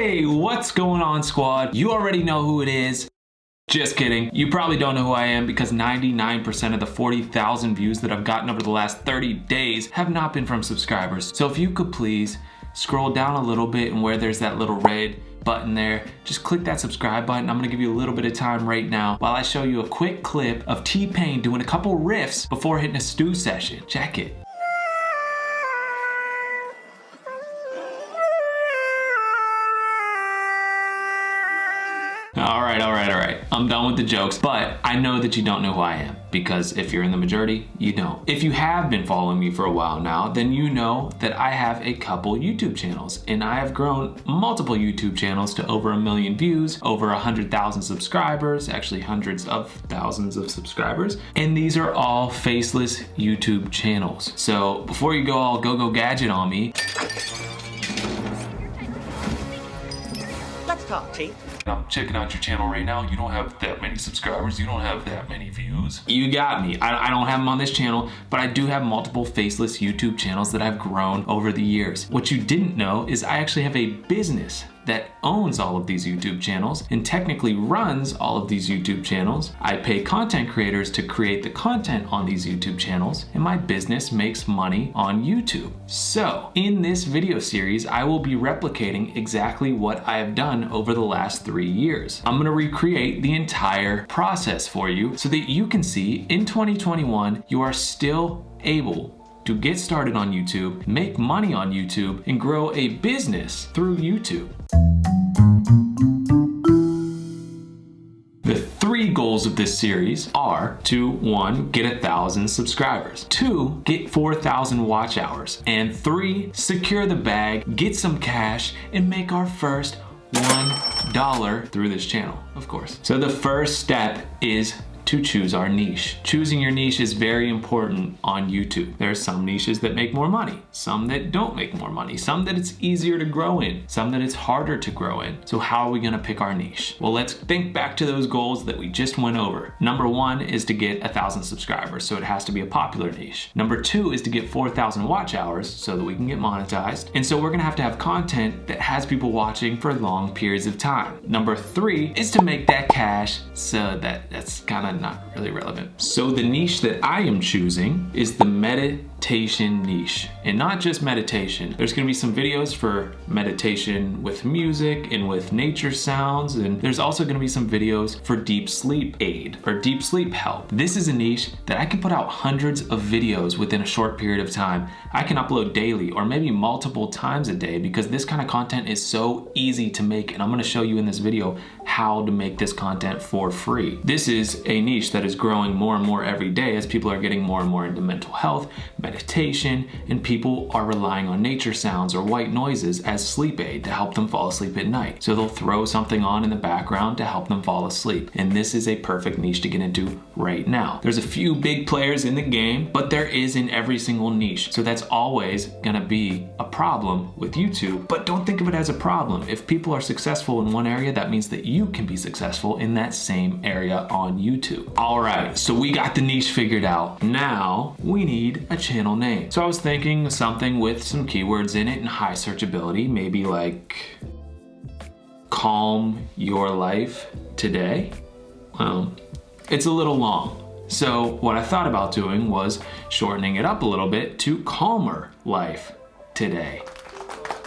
Hey, what's going on, squad? You already know who it is. Just kidding. You probably don't know who I am because 99% of the 40,000 views that I've gotten over the last 30 days have not been from subscribers. So if you could please scroll down a little bit and where there's that little red button there, just click that subscribe button. I'm gonna give you a little bit of time right now while I show you a quick clip of T-Pain doing a couple riffs before hitting a stew session. Check it. All right. I'm done with the jokes, but I know that you don't know who I am because if you're in the majority, you don't. If you have been following me for a while now, then you know that I have a couple YouTube channels and I have grown multiple YouTube channels to over 1 million views, over 100,000 subscribers, actually hundreds of thousands of subscribers. And these are all faceless YouTube channels. So before you go all go gadget on me, let's talk, Chief. I'm checking out your channel right now. You don't have that many subscribers. You don't have that many views. You got me. I don't have them on this channel, but I do have multiple faceless YouTube channels that I've grown over the years. What you didn't know is I actually have a business that owns all of these YouTube channels and technically runs all of these YouTube channels. I pay content creators to create the content on these YouTube channels, and my business makes money on YouTube. So in this video series, I will be replicating exactly what I have done over the last 3 years. I'm gonna recreate the entire process for you so that you can see in 2021, you are still able to get started on YouTube, make money on YouTube, and grow a business through YouTube. The 3 goals of this series are to 1, get 1,000 subscribers, 2, get 4,000 watch hours, and 3, secure the bag, get some cash, and make our first $1 through this channel, of course. So the first step is to choose our niche. Choosing your niche is very important on YouTube. There are some niches that make more money, some that don't make more money, some that it's easier to grow in, some that it's harder to grow in. So how are we gonna pick our niche? Well, let's think back to those goals that we just went over. Number 1 is to get 1,000 subscribers, so it has to be a popular niche. Number 2 is to get 4,000 watch hours so that we can get monetized. And so we're gonna have to have content that has people watching for long periods of time. Number 3 is to make that cash, so that's kind of not really relevant. So the niche that I am choosing is the meditation niche, and not just meditation. There's gonna be some videos for meditation with music and with nature sounds, and there's also gonna be some videos for deep sleep aid or deep sleep help. This is a niche that I can put out hundreds of videos within a short period of time. I can upload daily or maybe multiple times a day because this kind of content is so easy to make, and I'm gonna show you in this video how to make this content for free. This is a niche that is growing more and more every day as people are getting more and more into mental health, meditation, and people are relying on nature sounds or white noises as sleep aid to help them fall asleep at night. So they'll throw something on in the background to help them fall asleep. And this is a perfect niche to get into right now. There's a few big players in the game, but there is in every single niche. So that's always gonna be a problem with YouTube, but don't think of it as a problem. If people are successful in one area, that means that you can be successful in that same area on YouTube. All right, so we got the niche figured out. Now we need a channel name. So I was thinking of something with some keywords in it and high searchability, maybe like calm your life today. Well, it's a little long. So what I thought about doing was shortening it up a little bit to calmer life today.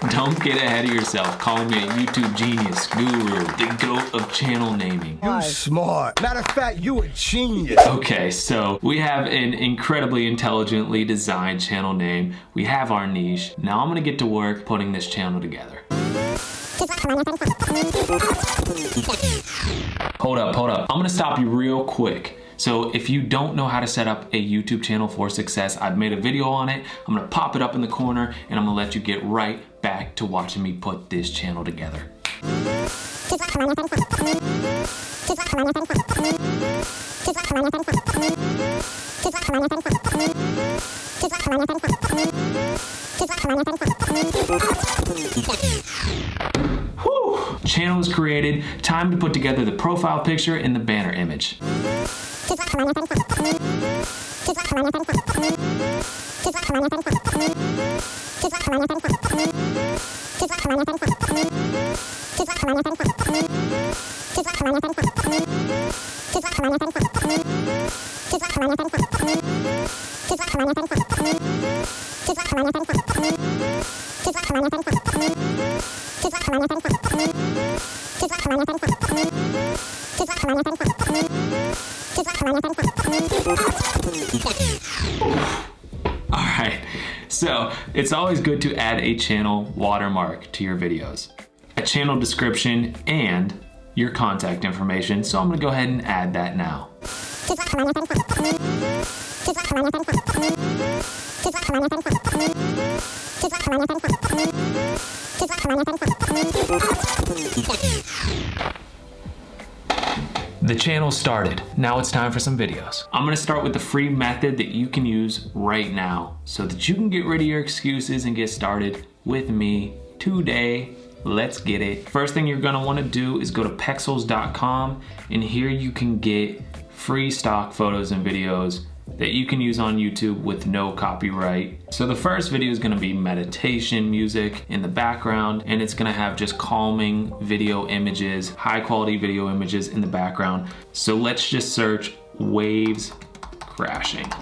Don't get ahead of yourself. Call me a YouTube genius, guru, the GOAT of channel naming. You smart. Matter of fact, you a genius. Okay, so we have an incredibly intelligently designed channel name. We have our niche. Now I'm gonna get to work putting this channel together. Hold up. I'm gonna stop you real quick. So if you don't know how to set up a YouTube channel for success, I've made a video on it. I'm gonna pop it up in the corner and I'm gonna let you get right back to watching me put this channel together. Whew. Channel is created. Time to put together the profile picture and the banner image. Alright, so it's always good to add a channel watermark to your videos, a channel description, and your contact information. So I'm going to go ahead and add that now. The channel started. Now it's time for some videos. I'm gonna start with the free method that you can use right now so that you can get rid of your excuses and get started with me today. Let's get it. First thing you're gonna wanna do is go to pexels.com, and here you can get free stock photos and videos that you can use on YouTube with no copyright. So the first video is gonna be meditation music in the background, and it's gonna have just calming video images, high quality video images in the background. So let's just search waves crashing.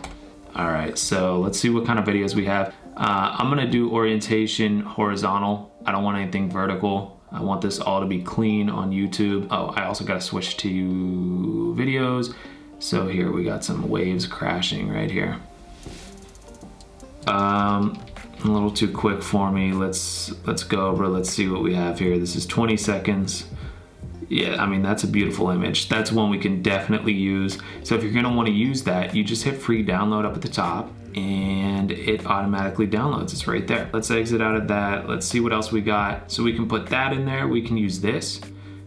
All right, so let's see what kind of videos we have. I'm gonna do orientation horizontal. I don't want anything vertical. I want this all to be clean on YouTube. Oh, I also gotta switch to videos. So here we got some waves crashing right here. A little too quick for me. Let's go over, let's see what we have here. This is 20 seconds. Yeah, I mean, that's a beautiful image. That's one we can definitely use. So if you're gonna wanna use that, you just hit free download up at the top and it automatically downloads. It's right there. Let's exit out of that. Let's see what else we got. So we can put that in there. We can use this.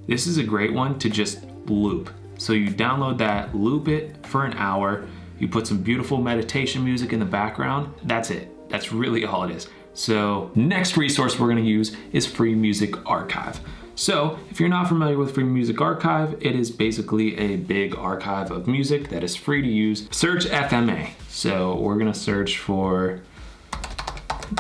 This is a great one to just loop. So you download that, loop it for an hour, you put some beautiful meditation music in the background, that's it. That's really all it is. So next resource we're gonna use is Free Music Archive. So if you're not familiar with Free Music Archive, it is basically a big archive of music that is free to use. Search FMA. So we're gonna search for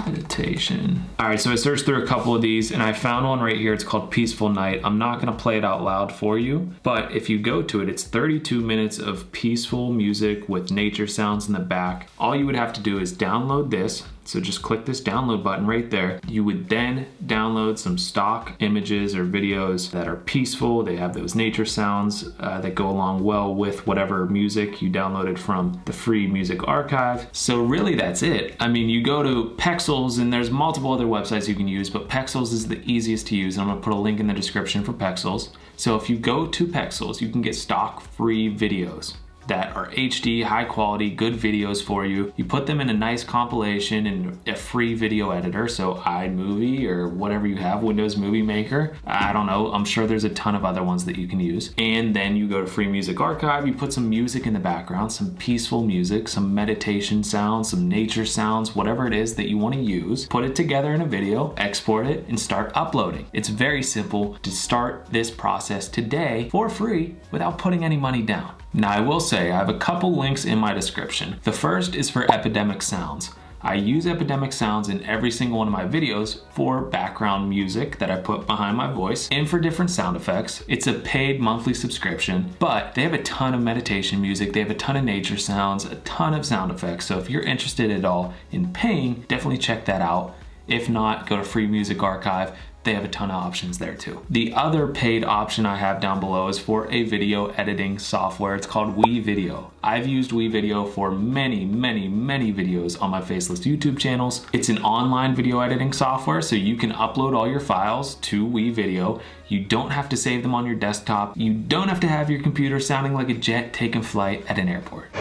meditation. All right, so I searched through a couple of these and I found one right here. It's called Peaceful Night. I'm not gonna play it out loud for you, but if you go to it, it's 32 minutes of peaceful music with nature sounds in the back. All you would have to do is download this. So just click this download button right there. You would then download some stock images or videos that are peaceful. They have those nature sounds that go along well with whatever music you downloaded from the Free Music Archive. So really that's it. I mean, you go to Pexels and there's multiple other websites you can use, but Pexels is the easiest to use. I'm gonna put a link in the description for Pexels. So if you go to Pexels, you can get stock free videos that are HD, high quality, good videos for you. You put them in a nice compilation in a free video editor, so iMovie or whatever you have, Windows Movie Maker. I don't know, I'm sure there's a ton of other ones that you can use. And then you go to Free Music Archive, you put some music in the background, some peaceful music, some meditation sounds, some nature sounds, whatever it is that you want to use. Put it together in a video, export it, and start uploading. It's very simple to start this process today for free without putting any money down. Now I will say I have a couple links in my description. The first is for Epidemic Sounds. I use Epidemic Sounds in every single one of my videos for background music that I put behind my voice and for different sound effects. It's a paid monthly subscription, but they have a ton of meditation music, they have a ton of nature sounds, a ton of sound effects. So if you're interested at all in paying, definitely check that out. If not, go to Free Music Archive. They have a ton of options there too. The other paid option I have down below is for a video editing software. It's called WeVideo. I've used WeVideo for many videos on my faceless YouTube channels. It's an online video editing software, so you can upload all your files to WeVideo. You don't have to save them on your desktop. You don't have to have your computer sounding like a jet taking flight at an airport.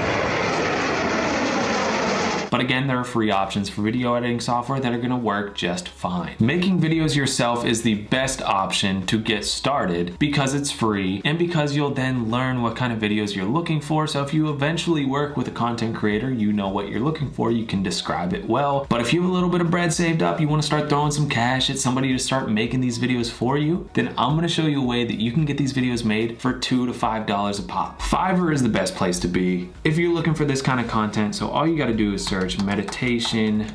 But again, there are free options for video editing software that are gonna work just fine. Making videos yourself is the best option to get started because it's free and because you'll then learn what kind of videos you're looking for. So if you eventually work with a content creator, you know what you're looking for, you can describe it well. But if you have a little bit of bread saved up, you wanna start throwing some cash at somebody to start making these videos for you, then I'm gonna show you a way that you can get these videos made for $2 to $5 a pop. Fiverr is the best place to be if you're looking for this kind of content. So all you gotta do is search meditation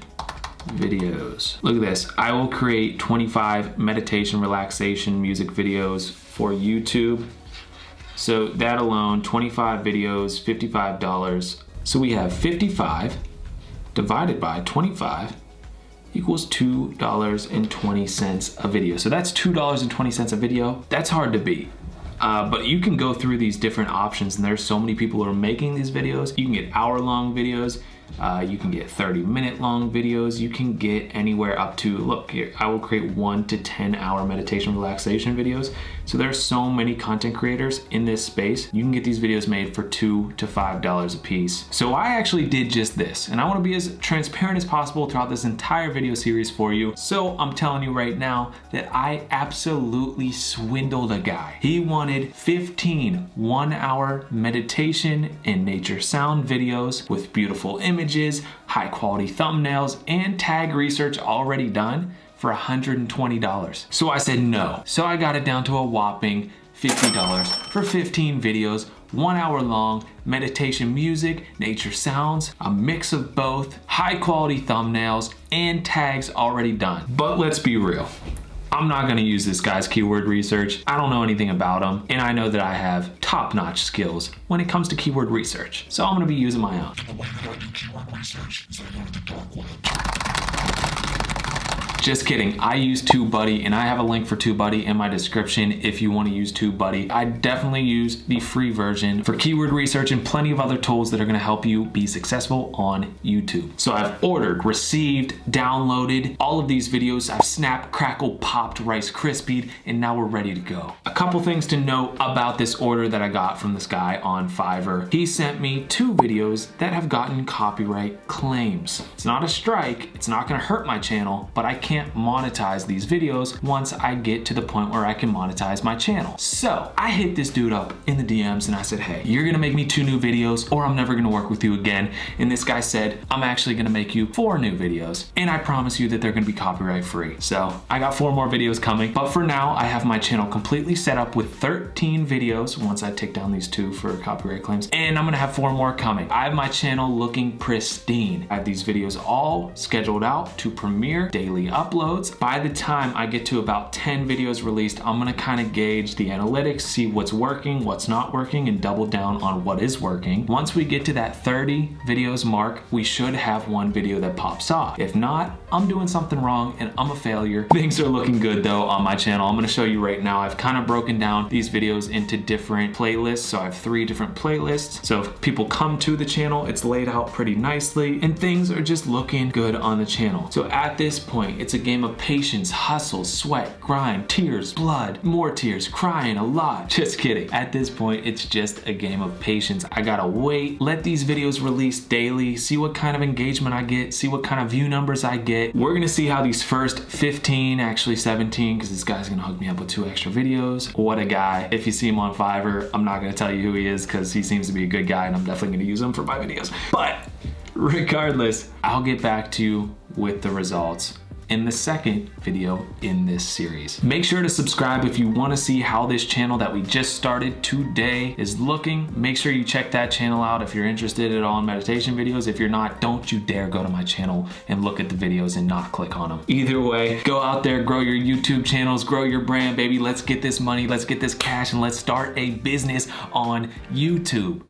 videos. Look at this. I will create 25 meditation, relaxation, music videos for YouTube. So that alone, 25 videos, $55. So we have 55 divided by 25 equals $2.20 a video. So that's $2.20 a video. That's hard to beat. But you can go through these different options, and there's so many people who are making these videos. You can get hour-long videos. You can get 30-minute long videos. You can get anywhere up to, look here, I will create 1 to 10 hour meditation relaxation videos. So there's so many content creators in this space. You can get these videos made for $2 to $5 a piece. So I actually did just this, and I want to be as transparent as possible throughout this entire video series for you. So I'm telling you right now that I absolutely swindled a guy. He wanted 15 one-hour meditation and nature sound videos with beautiful images, high quality thumbnails, and tag research already done for $120. So I said no. So I got it down to a whopping $50 for 15 videos, 1 hour long, meditation music, nature sounds, a mix of both, high quality thumbnails, and tags already done. But let's be real. I'm not gonna use this guy's keyword research. I don't know anything about him, and I know that I have top-notch skills when it comes to keyword research. So I'm gonna be using my own. Just kidding, I use TubeBuddy, and I have a link for TubeBuddy in my description if you want to use TubeBuddy. I definitely use the free version for keyword research and plenty of other tools that are gonna help you be successful on YouTube. So I've ordered, received, downloaded all of these videos. I've snapped, crackled, popped, Rice Krispied, and now we're ready to go. A couple things to note about this order that I got from this guy on Fiverr. He sent me 2 videos that have gotten copyright claims. It's not a strike, it's not gonna hurt my channel, but I can't monetize these videos once I get to the point where I can monetize my channel. So I hit this dude up in the DMs and I said, hey, you're gonna make me 2 new videos or I'm never gonna work with you again. And this guy said, I'm actually gonna make you 4 new videos and I promise you that they're gonna be copyright free. So I got 4 more videos coming, but for now I have my channel completely set up with 13 videos once I take down these 2 for copyright claims, and I'm gonna have 4 more coming. I have my channel looking pristine. I have these videos all scheduled out to premiere daily uploads. By the time I get to about 10 videos released, I'm gonna kind of gauge the analytics, see what's working, what's not working, and double down on what is working. Once we get to that 30 videos mark, we should have 1 video that pops off. If not, I'm doing something wrong and I'm a failure. Things are looking good though on my channel. I'm gonna show you right now. I've kind of broken down these videos into different playlists. So I have 3 different playlists. So if people come to the channel, it's laid out pretty nicely and things are just looking good on the channel. So at this point, it's a game of patience, hustle, sweat, grind, tears, blood, more tears, crying a lot. Just kidding. At this point, it's just a game of patience. I gotta wait, let these videos release daily, see what kind of engagement I get, see what kind of view numbers I get. We're gonna see how these first 15, actually 17, because this guy's gonna hook me up with 2 extra videos. What a guy. If you see him on Fiverr, I'm not gonna tell you who he is because he seems to be a good guy and I'm definitely gonna use him for my videos. But regardless, I'll get back to you with the results in the second video in this series. Make sure to subscribe if you want to see how this channel that we just started today is looking. Make sure you check that channel out if you're interested at all in meditation videos. If you're not, don't you dare go to my channel and look at the videos and not click on them. Either way, go out there, grow your YouTube channels, grow your brand, baby. Let's get this money, let's get this cash, and let's start a business on YouTube.